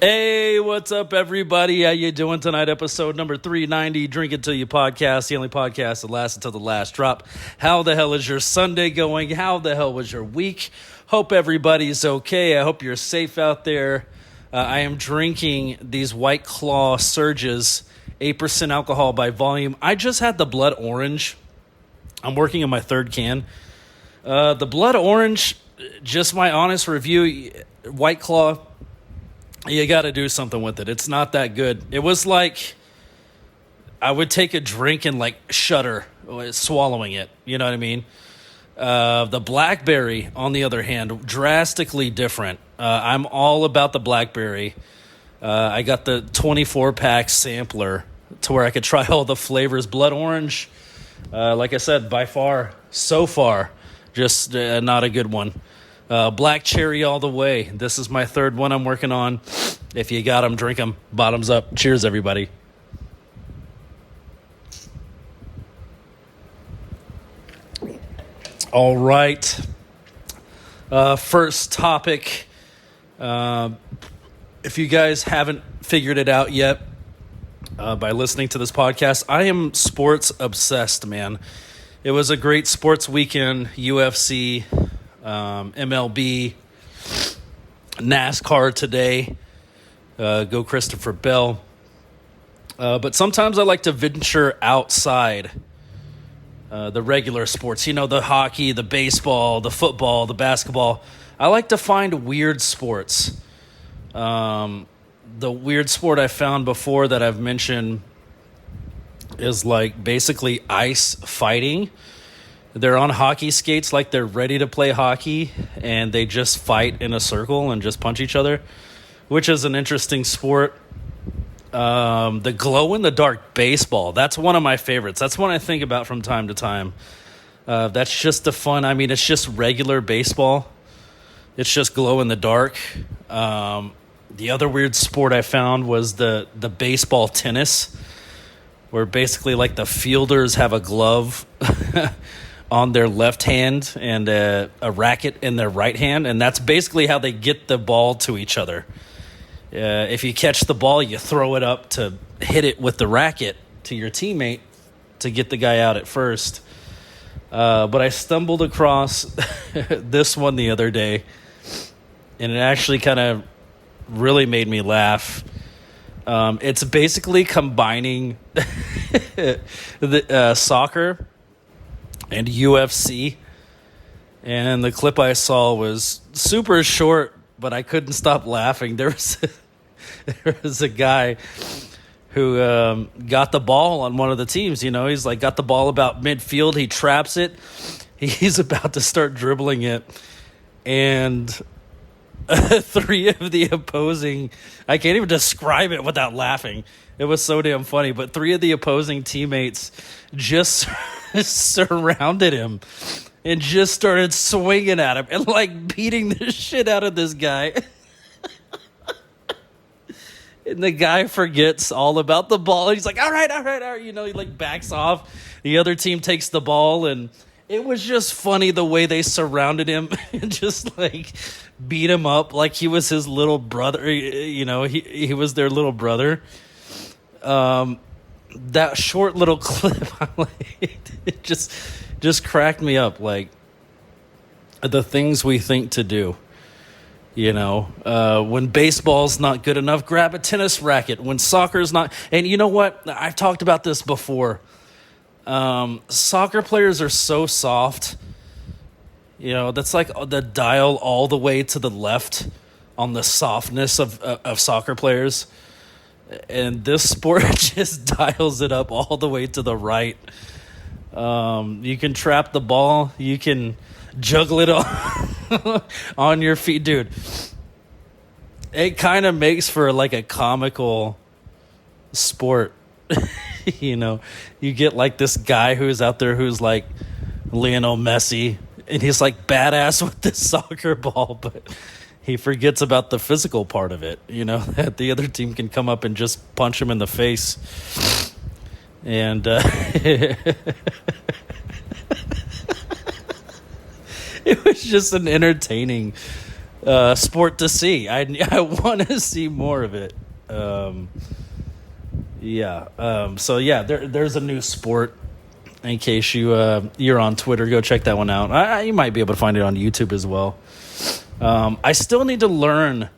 Hey, what's up, everybody? How you doing tonight? Episode number 390, Drink It Till You podcast, the only podcast that lasts until the last drop. How the hell is your Sunday going? How the hell was your week? Hope everybody's okay. I hope you're safe out there. I am drinking these White Claw Surges, 8% alcohol by volume. I just had the Blood Orange. I'm working on my third can. The Blood Orange, just my honest review, White Claw, you got to do something with it. It's not that good. It was like I would take a drink and like shudder swallowing it. You know what I mean? The blackberry, on the other hand, drastically different. I'm all about the blackberry. I got the 24-pack sampler to where I could try all the flavors. Blood orange, like I said, by far, so far, just not a good one. Black cherry all the way. This is my third one I'm working on. If you got them, drink them. Bottoms up. Cheers, everybody. All right. First topic. If you guys haven't figured it out yet by listening to this podcast, I am sports obsessed, man. It was a great sports weekend. UFC, MLB, NASCAR today. Go Christopher Bell. But sometimes I like to venture outside the regular sports. You know, the hockey, the baseball, the football, the basketball. I like to find weird sports. The weird sport I found before that I've mentioned is like basically ice fighting. They're on hockey skates like they're ready to play hockey, and they just fight in a circle and just punch each other, which is an interesting sport. The glow-in-the-dark baseball, that's one of my favorites. That's one I think about from time to time. That's just the fun. I mean, it's just regular baseball. It's just glow-in-the-dark. The other weird sport I found was the baseball tennis, where basically like the fielders have a glove on their left hand and a racket in their right hand, and that's basically how they get the ball to each other. If you catch the ball, you throw it up to hit it with the racket to your teammate to get the guy out at first. But I stumbled across this one the other day, and it actually kind of really made me laugh. It's basically combining the soccer and UFC, and the clip I saw was super short, but I couldn't stop laughing. There was a guy who got the ball on one of the teams. You know, he's like got the ball about midfield. He traps it. He's about to start dribbling it, and three of the opposing, I can't even describe it without laughing. It was so damn funny. But three of the opposing teammates just surrounded him and just started swinging at him and like beating the shit out of this guy. And the guy forgets all about the ball. He's like, all right. You know, he like backs off. The other team takes the ball, and it was just funny the way they surrounded him and just like beat him up like he was his little brother. You know, he was their little brother. That short little clip, it just cracked me up. Like the things we think to do. You know, when baseball's not good enough, grab a tennis racket. When soccer's not, and you know what? I've talked about this before. Soccer players are so soft. You know, that's like the dial all the way to the left on the softness of soccer players. And this sport just dials it up all the way to the right. You can trap the ball. You can juggle it on your feet. Dude, it kind of makes for like a comical sport. You know, you get like this guy who's out there who's like Lionel Messi, and he's like badass with this soccer ball, but he forgets about the physical part of it, you know, that the other team can come up and just punch him in the face. And it was just an entertaining sport to see. I want to see more of it. So yeah, there's a new sport. In case you're on Twitter, go check that one out. You might be able to find it on YouTube as well. I still need to learn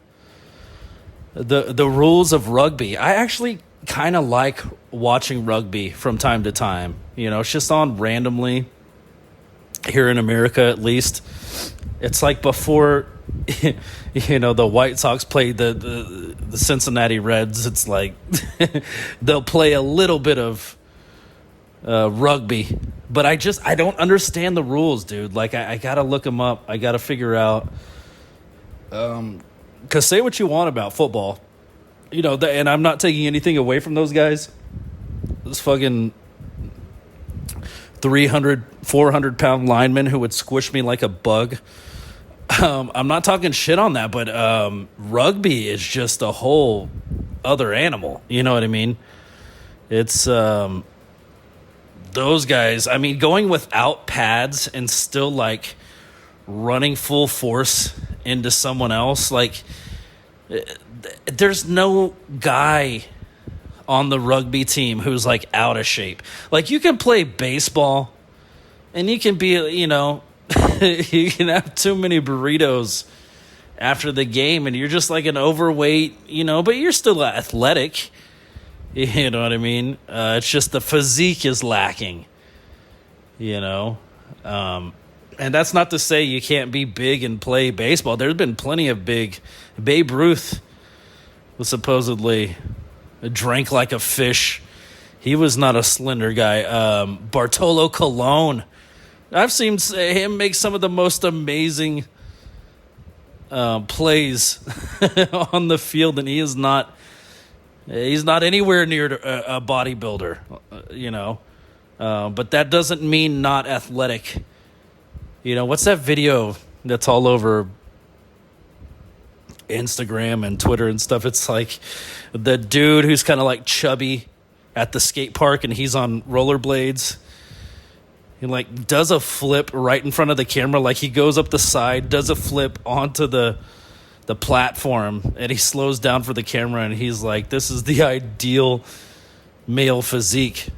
the rules of rugby. I actually kind of like watching rugby from time to time. It's just on randomly here in America, at least. It's like before, the White Sox played the Cincinnati Reds. It's like they'll play a little bit of rugby, but I don't understand the rules, dude. Like I gotta look them up. I gotta figure out. Because say what you want about football, and I'm not taking anything away from those guys. This fucking 300, 400-pound lineman who would squish me like a bug. I'm not talking shit on that, but rugby is just a whole other animal. You know what I mean? It's those guys. I mean, going without pads and still like running full force into someone else, like there's no guy on the rugby team who's like out of shape. Like you can play baseball and you can be, you can have too many burritos after the game and you're just like an overweight, but you're still athletic. You know what I mean? It's just the physique is lacking, and that's not to say you can't be big and play baseball. There's been plenty of big. Babe Ruth was supposedly drank like a fish. He was not a slender guy. Bartolo Colon. I've seen him make some of the most amazing plays on the field, and he's not anywhere near a bodybuilder, but that doesn't mean not athletic. What's that video that's all over Instagram and Twitter and stuff? It's like the dude who's kind of like chubby at the skate park and he's on rollerblades. He like does a flip right in front of the camera. Like he goes up the side, does a flip onto the platform, and he slows down for the camera and he's like, this is the ideal male physique.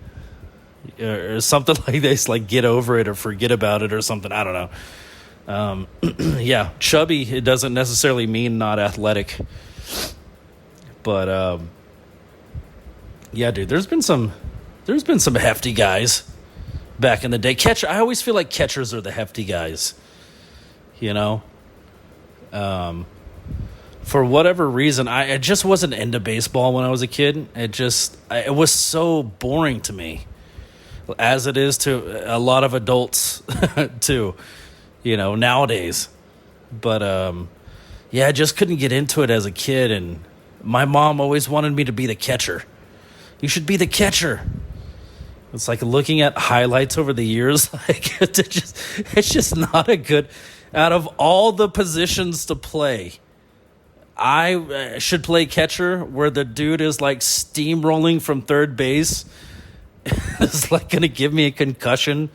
Or something like this, like get over it or forget about it or something. I don't know. Yeah, chubby, it doesn't necessarily mean not athletic. But yeah, dude, there's been some hefty guys back in the day. I always feel like catchers are the hefty guys. For whatever reason, I just wasn't into baseball when I was a kid. It was so boring to me. As it is to a lot of adults too, nowadays. But I just couldn't get into it as a kid, and my mom always wanted me to be the catcher. You should be the catcher. It's like looking at highlights over the years, like it's just not a good. Out of all the positions to play, I should play catcher, where the dude is like steamrolling from third base. It's like going to give me a concussion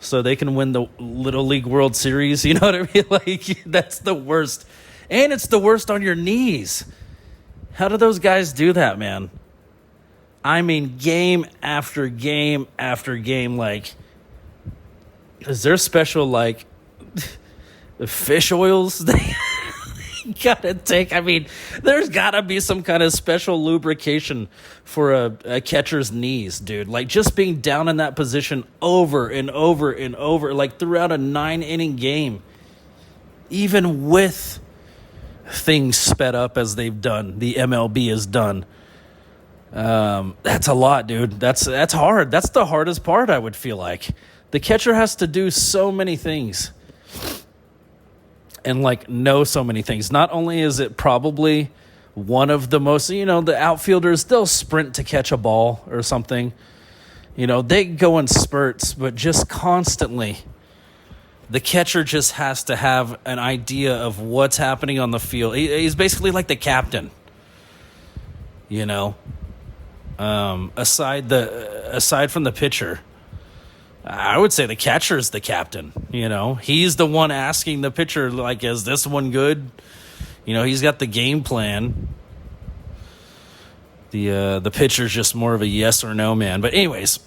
so they can win the Little League World Series. You know what I mean? Like, that's the worst. And it's the worst on your knees. How do those guys do that, man? I mean, game after game after game. Like, is there special, like, fish oils they gotta take? I mean, there's gotta be some kind of special lubrication for a catcher's knees, dude. Like, just being down in that position over and over and over, like throughout a 9-inning game, even with things sped up as they've done, the MLB has done. That's a lot, dude. That's hard. That's the hardest part, I would feel like. The catcher has to do so many things. And like know so many things. Not only is it probably one of the most, the outfielders, they'll sprint to catch a ball or something. They go in spurts, but just constantly, the catcher just has to have an idea of what's happening on the field. He's basically like the captain. Aside from the pitcher, I would say the catcher is the captain. He's the one asking the pitcher, like, is this one good? He's got the game plan. The pitcher's just more of a yes or no man. But anyways,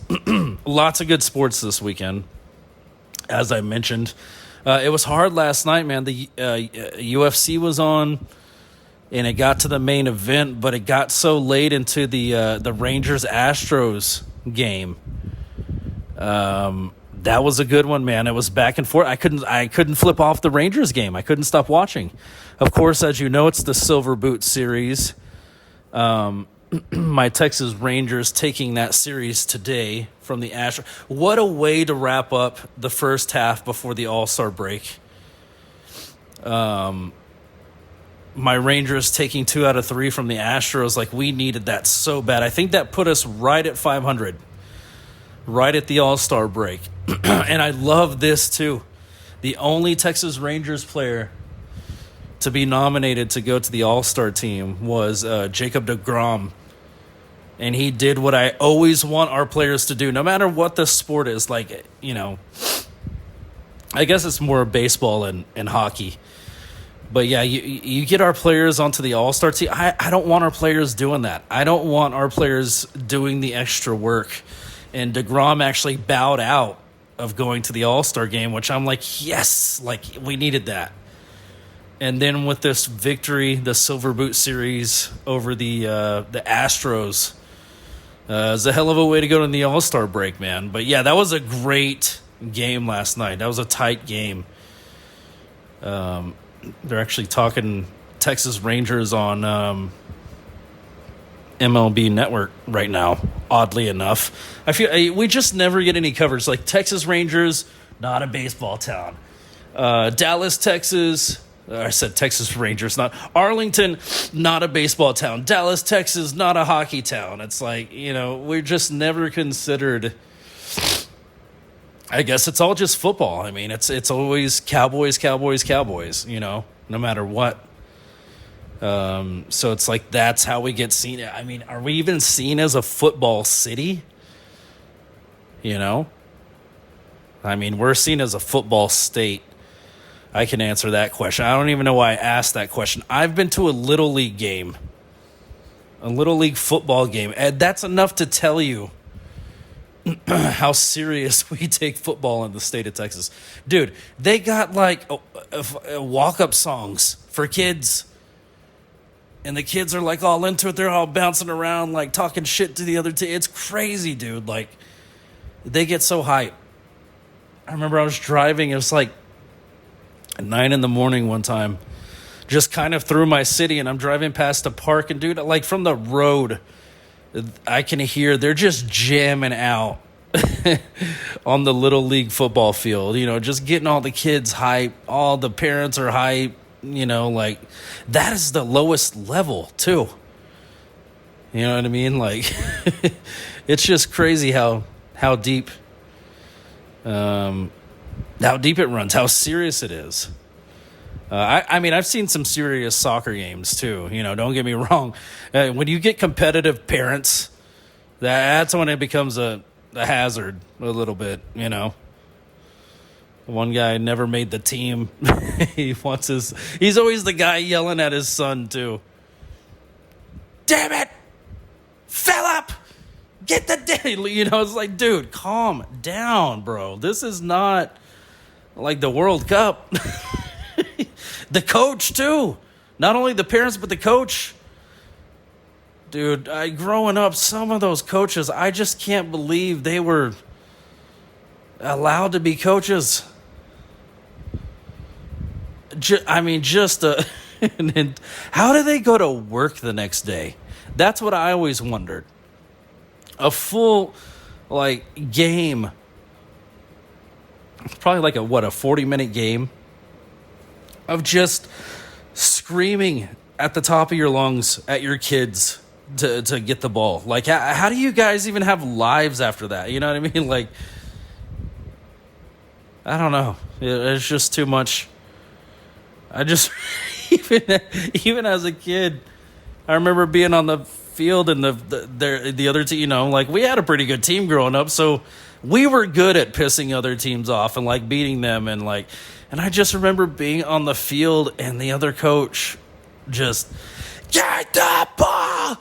lots of good sports this weekend. As I mentioned, it was hard last night, man. The UFC was on, and it got to the main event, but it got so late into the Rangers-Astros game. That was a good one, man. It was back and forth. I couldn't flip off the Rangers game. I couldn't stop watching. Of course, as you know, it's the Silver Boot series. My Texas Rangers taking that series today from the Astros. What a way to wrap up the first half before the All-Star break. My Rangers taking 2 out of 3 from the Astros. Like, we needed that so bad. I think that put us right at 500, right at the All-Star break. And I love this, too. The only Texas Rangers player to be nominated to go to the All-Star team was Jacob deGrom. And he did what I always want our players to do, no matter what the sport is. Like, I guess it's more baseball and hockey. But, yeah, you get our players onto the All-Star team. I don't want our players doing that. I don't want our players doing the extra work. And deGrom actually bowed out of going to the All-Star game, which I'm like, yes, like, we needed that. And then with this victory, the Silver Boot series over the Astros, it's a hell of a way to go in the All-Star break, man. But, yeah, that was a great game last night. That was a tight game. They're actually talking Texas Rangers on MLB Network right now, oddly enough. I feel we just never get any coverage. Like, Texas Rangers, not a baseball town. Dallas, Texas... I said Texas Rangers, not Arlington, not a baseball town. Dallas, Texas, not a hockey town. It's like, we're just never considered. I guess it's all just football. I mean, it's always Cowboys, Cowboys, Cowboys, no matter what. So it's like that's how we get seen. I mean, are we even seen as a football city? I mean, we're seen as a football state. I can answer that question. I don't even know why I asked that question. I've been to a Little League game, a Little League football game, and that's enough to tell you how serious we take football in the state of Texas. Dude, they got like walk-up songs for kids, and the kids are like all into it. They're all bouncing around, like talking shit to the other team. It's crazy, dude. Like, they get so hyped. I remember I was driving. It was like 9 a.m. one time, just kind of through my city, and I'm driving past a park, and dude, like from the road, I can hear they're just jamming out on the Little League football field, just getting all the kids hype, all the parents are hype, like that is the lowest level too. You know what I mean? Like, it's just crazy how deep it runs, how serious it is. I mean, I've seen some serious soccer games too. Don't get me wrong. When you get competitive parents, that's when it becomes a hazard a little bit. One guy never made the team. He's always the guy yelling at his son too. Damn it, Philip! Get the it's like, dude, calm down, bro. This is not like the World Cup. The coach, too. Not only the parents, but the coach. Dude, growing up, some of those coaches, I just can't believe they were allowed to be coaches. And then how do they go to work the next day? That's what I always wondered. A full, game. It's probably like a 40-minute game of just screaming at the top of your lungs at your kids to get the ball. Like, how do you guys even have lives after that? You know what I mean? Like, I don't know. It's just too much. I just, even as a kid, I remember being on the field, and the other team, like we had a pretty good team growing up, so we were good at pissing other teams off and like beating them, and I just remember being on the field and the other coach just get the ball,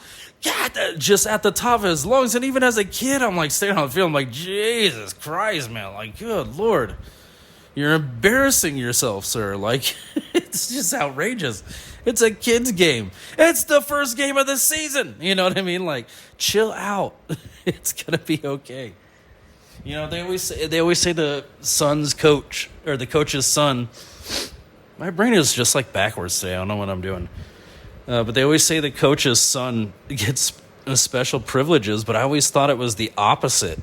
just at the top of his lungs. And even as a kid, I'm like standing on the field, I'm like, Jesus Christ, man, like good Lord. You're embarrassing yourself, sir. Like, it's just outrageous. It's a kid's game. It's the first game of the season. You know what I mean? Like, chill out. It's gonna be okay. They always say the son's coach or the coach's son. My brain is just like backwards today. I don't know what I'm doing. But they always say the coach's son gets special privileges, but I always thought it was the opposite.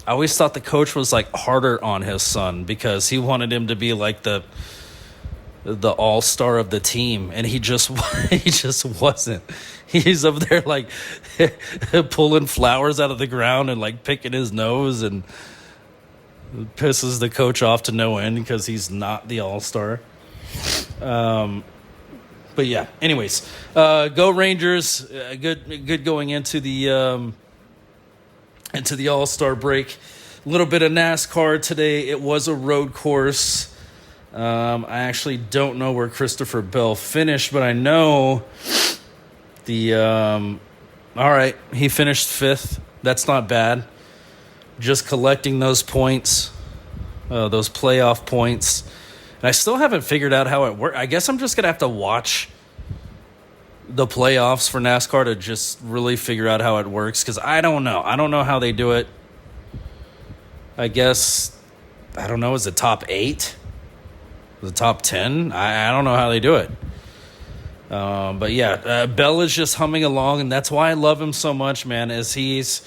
I always thought the coach was like harder on his son because he wanted him to be like the all-star of the team, and he just wasn't. He's up there like pulling flowers out of the ground and like picking his nose, and pisses the coach off to no end because he's not the all-star. But yeah, anyways, go Rangers. Good going into the All-Star break. A little bit of NASCAR today. It was a road course. I actually don't know where Christopher Bell finished, but I know all right, he finished 5th. That's not bad. Just collecting those points, those playoff points. And I still haven't figured out how it works. I guess I'm just going to have to watch the playoffs for NASCAR to just really figure out how it works, because I don't know. I don't know how they do it. I guess, I don't know, is it top 8? The top 10? I don't know how they do it. But yeah, Bell is just humming along, and that's why I love him so much, man, is he's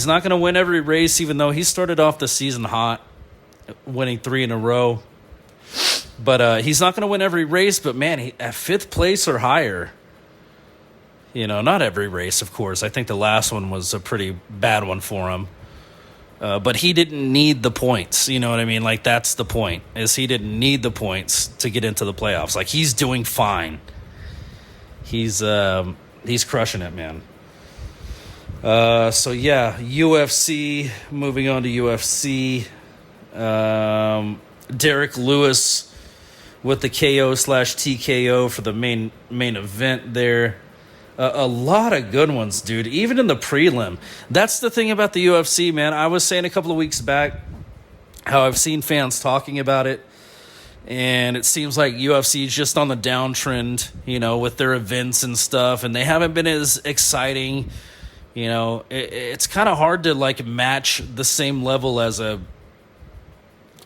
not going to win every race, even though he started off the season hot, winning 3 in a row. But he's not going to win every race, but man, at 5th place or higher, not every race, of course. I think the last one was a pretty bad one for him. But he didn't need the points. You know what I mean? Like, that's the point, is he didn't need the points to get into the playoffs. Like, he's doing fine. He's crushing it, man. So yeah, UFC, moving on to UFC. Derek Lewis with the KO/TKO for the main event there. A lot of good ones, dude, even in the prelim. That's the thing about the UFC, man. I was saying a couple of weeks back how I've seen fans talking about it, and it seems like UFC is just on the downtrend, with their events and stuff, and they haven't been as exciting. It's kind of hard to, like, match the same level as a,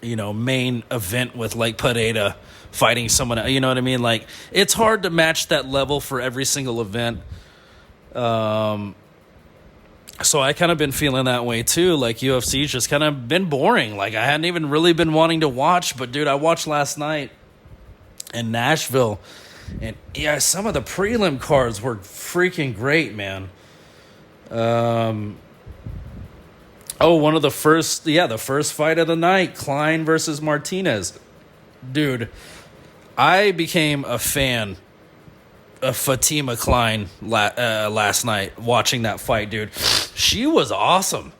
main event with, like, Pereira fighting someone else, you know what I mean? Like, it's hard to match that level for every single event. So I kind of been feeling that way too. Like, UFC's just kind of been boring. Like, I hadn't even really been wanting to watch, but dude, I watched last night in Nashville, and yeah, some of the prelim cards were freaking great, man. One of the first fight of the night, Klein versus Martinez. Dude, I became a fan of Fatima Klein last night watching that fight, dude. She was awesome.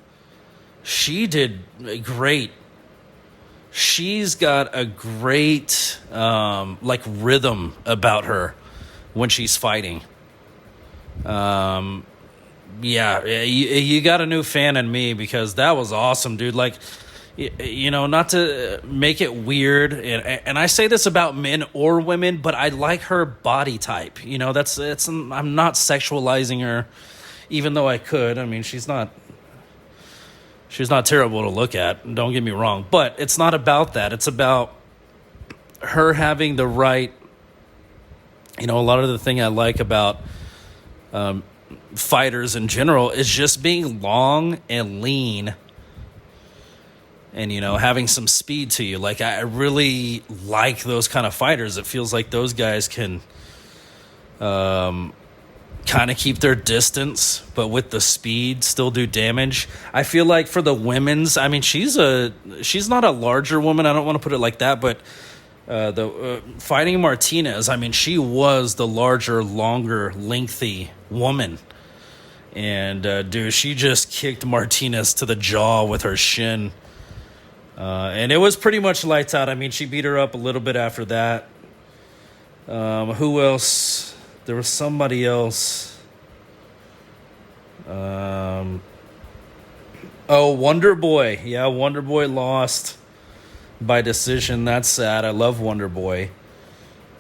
She did great. She's got a great rhythm about her when she's fighting. You got a new fan in me, because that was awesome, dude. Like, not to make it weird, and I say this about men or women, but I like her body type. I'm not sexualizing her, even though I could. I mean, she's not terrible to look at, don't get me wrong, but it's not about that. It's about her having the right, a lot of the thing I like about fighters in general is just being long and lean, and, having some speed to you. Like, I really like those kind of fighters. It feels like those guys can kind of keep their distance, but with the speed still do damage. I feel like for the women's, I mean, she's not a larger woman. I don't want to put it like that, but fighting Martinez, I mean, she was the larger, longer, lengthy woman. And, dude, she just kicked Martinez to the jaw with her shin. And it was pretty much lights out. I mean, she beat her up a little bit after that. Who else? There was somebody else. Wonder Boy. Yeah, Wonder Boy lost by decision. That's sad. I love Wonder Boy.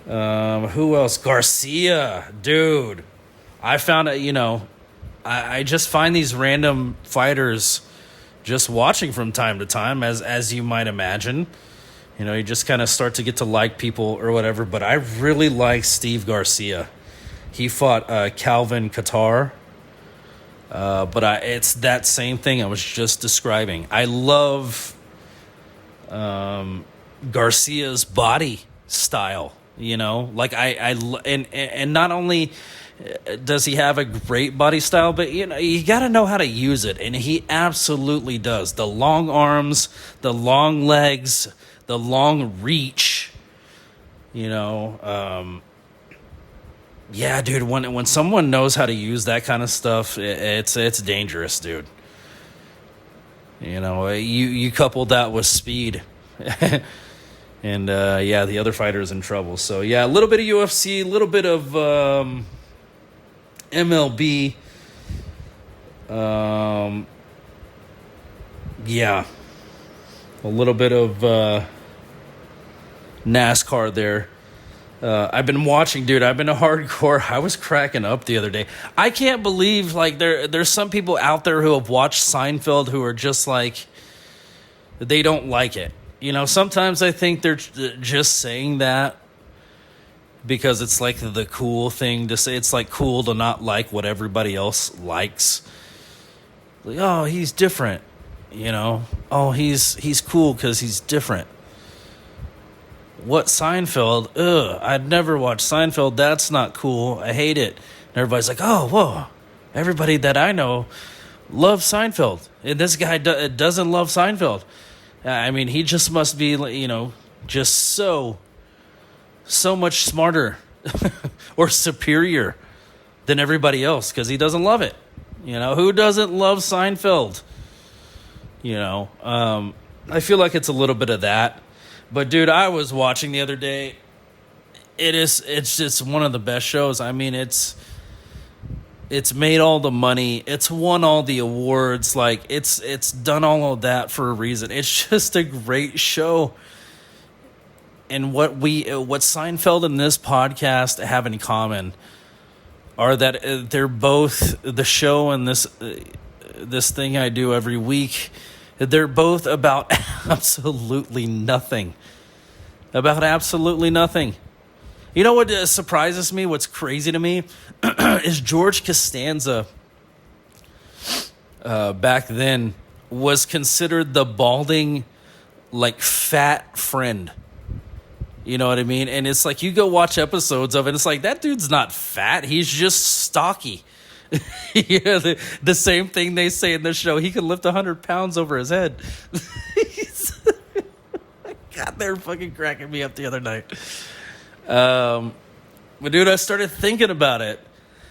Who else? Garcia. Dude. I found it, I just find these random fighters just watching from time to time, as you might imagine. You just kind of start to get to like people or whatever. But I really like Steve Garcia. He fought Calvin Kattar. But it's that same thing I was just describing. I love Garcia's body style. And not only does he have a great body style, but you got to know how to use it, and he absolutely does. The long arms, the long legs, the long reach. Yeah, dude. When someone knows how to use that kind of stuff, it's dangerous, dude. You couple that with speed. And, the other fighter is in trouble. So, yeah, a little bit of UFC, a little bit of MLB. A little bit of NASCAR there. I've been watching, dude. I've been a hardcore. I was cracking up the other day. I can't believe, there's some people out there who have watched Seinfeld who are just they don't like it. Sometimes I think they're just saying that because it's the cool thing to say. It's cool to not like what everybody else likes. Oh, he's different. Oh, he's cool because he's different. What, Seinfeld? Ugh, I'd never watch Seinfeld. That's not cool. I hate it. And everybody's like, oh, whoa. Everybody that I know loves Seinfeld. And this guy doesn't love Seinfeld. I mean, he just must be, just so much smarter or superior than everybody else because he doesn't love it. Who doesn't love Seinfeld? I feel like it's a little bit of that. But, dude, I was watching the other day. It's just one of the best shows. I mean, it's made all the money. It's won all the awards. It's done all of that for a reason. It's just a great show. And what Seinfeld and this podcast have in common are that they're both, the show and this thing I do every week, they're both about absolutely nothing. About absolutely nothing. You know what surprises me, what's crazy to me, is George Costanza, back then, was considered the balding, fat friend. You know what I mean? And it's you go watch episodes of it, it's that dude's not fat, he's just stocky. The same thing they say in the show, he could lift 100 pounds over his head. God, they're fucking cracking me up the other night. But dude, I started thinking about it.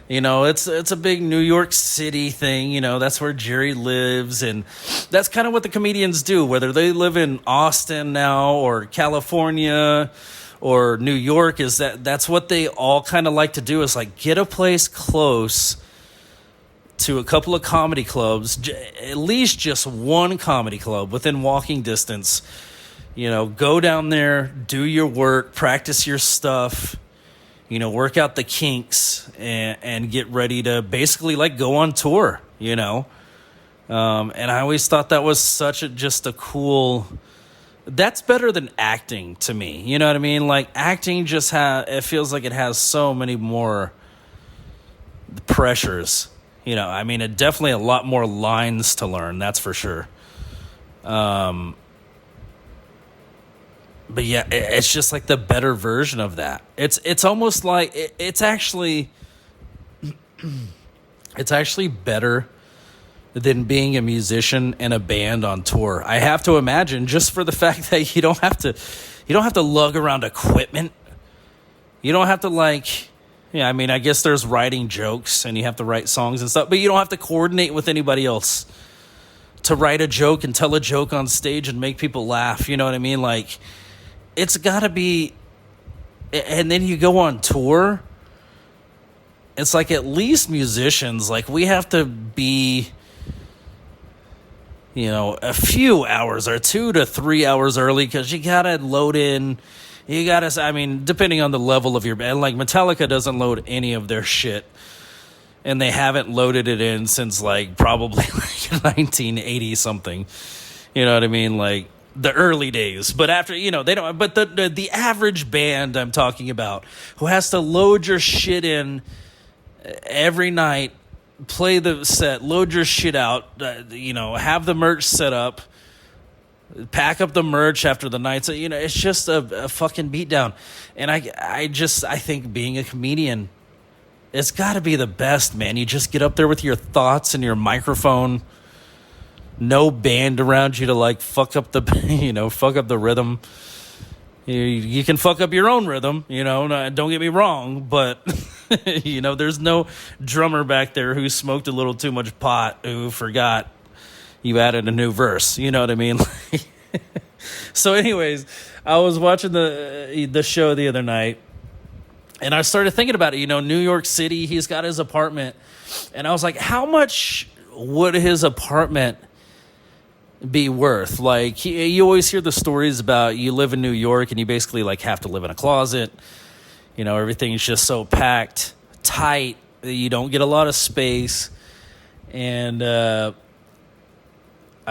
It's a big New York City thing. That's where Jerry lives, and that's kind of what the comedians do, whether they live in Austin now or California or New York. That's what they all kind of like to do, is get a place close to a couple of comedy clubs, at least just one comedy club within walking distance. Go down there, do your work, practice your stuff, work out the kinks, and get ready to basically go on tour, and I always thought that was just a cool, that's better than acting to me. You know what I mean? Acting just it feels like it has so many more pressures, I mean, it definitely a lot more lines to learn, that's for sure. But yeah, it's just the better version of that. It's almost it's actually better than being a musician in a band on tour. I have to imagine, just for the fact that you don't have to lug around equipment. You don't have to Yeah, I mean, I guess there's writing jokes and you have to write songs and stuff, but you don't have to coordinate with anybody else to write a joke and tell a joke on stage and make people laugh. You know what I mean? Like, it's got to be. And then you go on tour. It's like, at least musicians, like, we have to be, a few hours or 2 to 3 hours early, because you got to load in. You got to, I mean, depending on the level of your band, like Metallica doesn't load any of their shit. And they haven't loaded it in since, like, probably like 1980 something. You know what I mean? Like, the early days. But after, they don't. But the average band I'm talking about, who has to load your shit in every night, play the set, load your shit out, have the merch set up, pack up the merch after the night. So, it's just a fucking beatdown. And I think being a comedian, it's got to be the best, man. You just get up there with your thoughts and your microphone. No band around you to, like, fuck up the rhythm. You can fuck up your own rhythm, don't get me wrong, but, there's no drummer back there who smoked a little too much pot who forgot you added a new verse. You know what I mean? So anyways, I was watching the show the other night, and I started thinking about it. New York City, he's got his apartment. And I was like, how much would his apartment be worth? Like, you always hear the stories about you live in New York and you basically, like, have to live in a closet. Everything's just so packed, tight, you don't get a lot of space. And I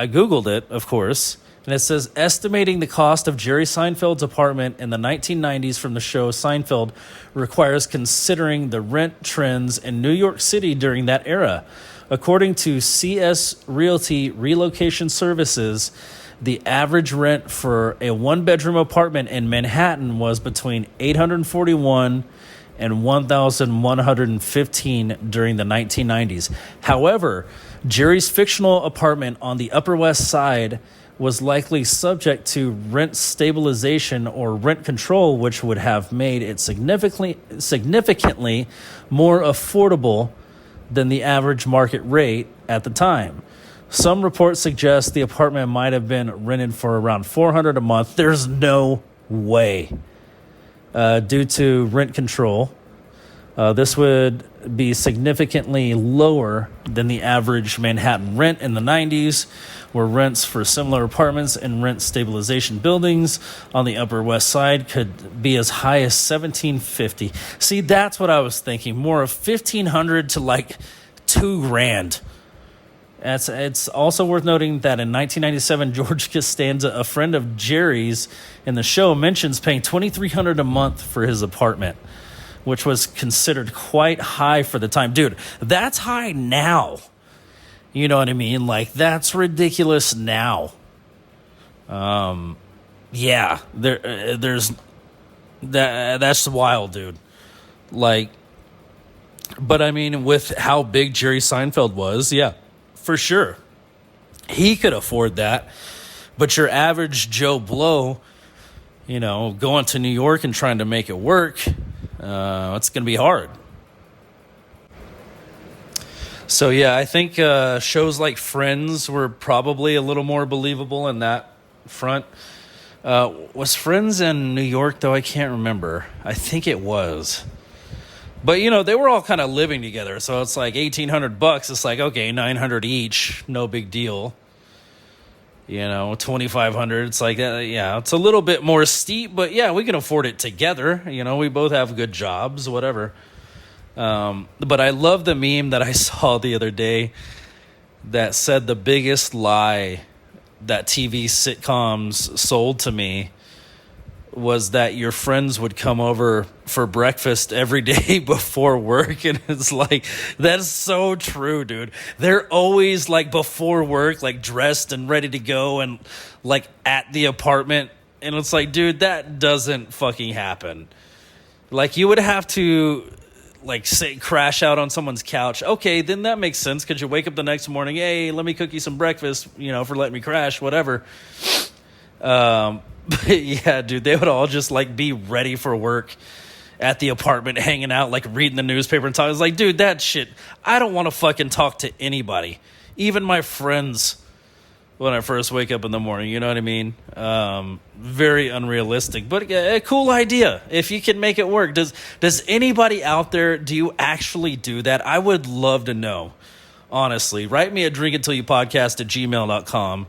Googled it, of course. And it says, estimating the cost of Jerry Seinfeld's apartment in the 1990s from the show Seinfeld requires considering the rent trends in New York City during that era. According to CS Realty Relocation Services, the average rent for a one-bedroom apartment in Manhattan was between $841 and $1,115 during the 1990s. However, Jerry's fictional apartment on the Upper West Side was likely subject to rent stabilization or rent control, which would have made it significantly more affordable than the average market rate at the time. Some reports suggest the apartment might have been rented for around $400 a month. There's no way. Due to rent control, this would be significantly lower than the average Manhattan rent in the 90s, where rents for similar apartments and rent stabilization buildings on the Upper West Side could be as high as $1,750. See, that's what I was thinking. More of $1,500 to like $2,000. It's also worth noting that in 1997, George Costanza, a friend of Jerry's in the show, mentions paying $2,300 a month for his apartment, which was considered quite high for the time. Dude, that's high now. You know what I mean? Like, that's ridiculous now. Yeah, there's that's wild, dude. Like, but I mean, with how big Jerry Seinfeld was, yeah, for sure, he could afford that. But your average Joe Blow, going to New York and trying to make it work, it's going to be hard. So, yeah, I think shows like Friends were probably a little more believable in that front. Was Friends in New York, though? I can't remember. I think it was. But, they were all kind of living together. So it's like $1,800. It's like, okay, $900 each. No big deal. $2,500. It's like, yeah, it's a little bit more steep. But, yeah, we can afford it together. We both have good jobs, whatever. But I love the meme that I saw the other day that said the biggest lie that TV sitcoms sold to me was that your friends would come over for breakfast every day before work. And it's like, that's so true, dude. They're always like before work, like dressed and ready to go and like at the apartment. And it's like, dude, that doesn't fucking happen. Like, you would have to like say crash out on someone's couch. Okay, then that makes sense, because you wake up the next morning, hey, let me cook you some breakfast, for letting me crash, whatever. But yeah, dude, they would all just like be ready for work at the apartment hanging out, like reading the newspaper and talking. I was like, dude, that shit, I don't want to fucking talk to anybody, even my friends, when I first wake up in the morning. You know what I mean? Very unrealistic, but a cool idea if you can make it work. Does anybody out there, do you actually do that? I would love to know, honestly. Write me at drinkuntilyoupodcast@gmail.com.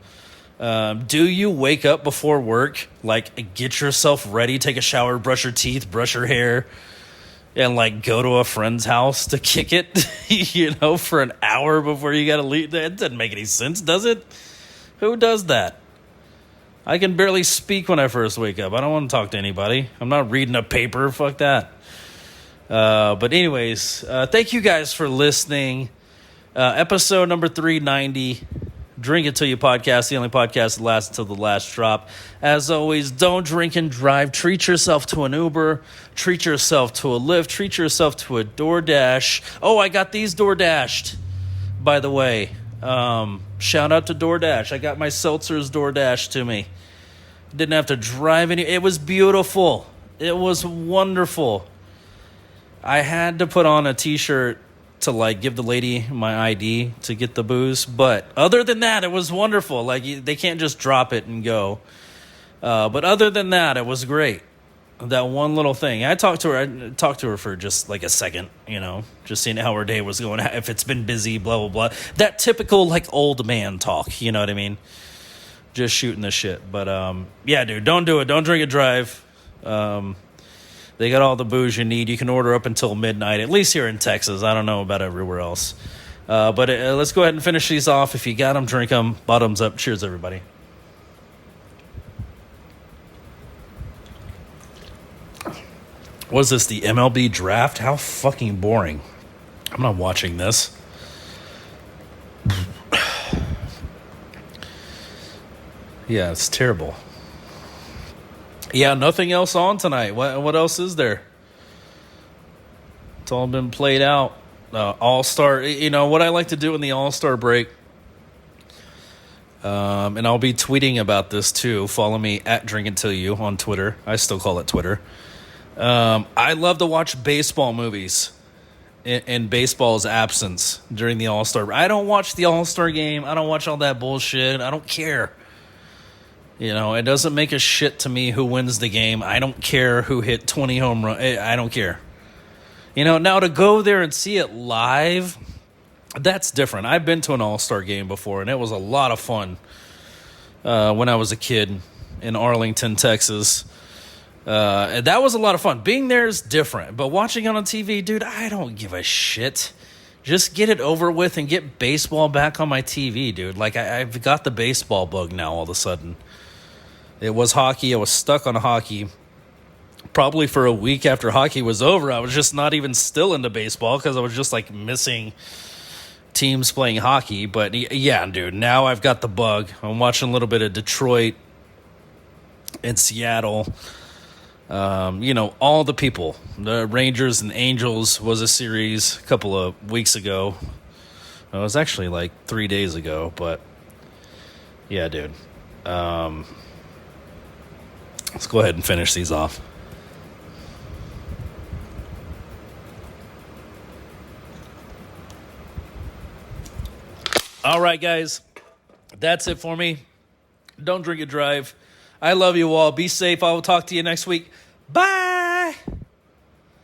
Do you wake up before work, like get yourself ready, take a shower, brush your teeth, brush your hair, and like go to a friend's house to kick it, for an hour before you gotta leave? That doesn't make any sense, does it? Who does that? I can barely speak when I first wake up. I don't want to talk to anybody. I'm not reading a paper. Fuck that. But anyways, thank you guys for listening. Episode number 390. Drink It Till You podcast, the only podcast that lasts until the last drop. As always, don't drink and drive. Treat yourself to an Uber. Treat yourself to a Lyft. Treat yourself to a DoorDash. Oh, I got these DoorDashed, by the way. Shout out to DoorDash. I got my seltzers DoorDashed to me. Didn't have to drive any. It was beautiful. It was wonderful. I had to put on a t-shirt to like give the lady my ID to get the booze, but other than that, it was wonderful. Like they can't just drop it and go. But other than that, it was great. That one little thing. I talked to her for just like a second, just seeing how her day was going, if it's been busy, blah blah blah. That typical like old man talk, you know what I mean? Just shooting the shit. But yeah, dude, don't do it. Don't drink and drive. They got all the booze you need. You can order up until midnight, at least here in Texas. I don't know about everywhere else. But let's go ahead and finish these off. If you got them, drink them. Bottoms up. Cheers, everybody. What is this, the MLB draft? How fucking boring. I'm not watching this. Yeah, it's terrible. Yeah, nothing else on tonight. What else is there? It's all been played out. All-Star, what I like to do in the All-Star break, and I'll be tweeting about this too. Follow me at drinkuntilyou on Twitter. I still call it Twitter. I love to watch baseball movies in baseball's absence during the All-Star. I don't watch the All-Star game. I don't watch all that bullshit. I don't care. It doesn't make a shit to me who wins the game. I don't care who hit 20 home runs. I don't care. Now to go there and see it live, that's different. I've been to an All-Star game before, and it was a lot of fun when I was a kid in Arlington, Texas. And that was a lot of fun. Being there is different, but watching it on TV, dude, I don't give a shit. Just get it over with and get baseball back on my TV, dude. Like, I've got the baseball bug now all of a sudden. It was hockey. I was stuck on hockey. Probably for a week after hockey was over, I was just not even still into baseball because I was just, like, missing teams playing hockey. But, yeah, dude, now I've got the bug. I'm watching a little bit of Detroit and Seattle. All the people. The Rangers and Angels was a series a couple of weeks ago. It was actually like 3 days ago, but yeah, dude. Let's go ahead and finish these off. All right, guys. That's it for me. Don't drink and drive. I love you all. Be safe. I will talk to you next week. Bye.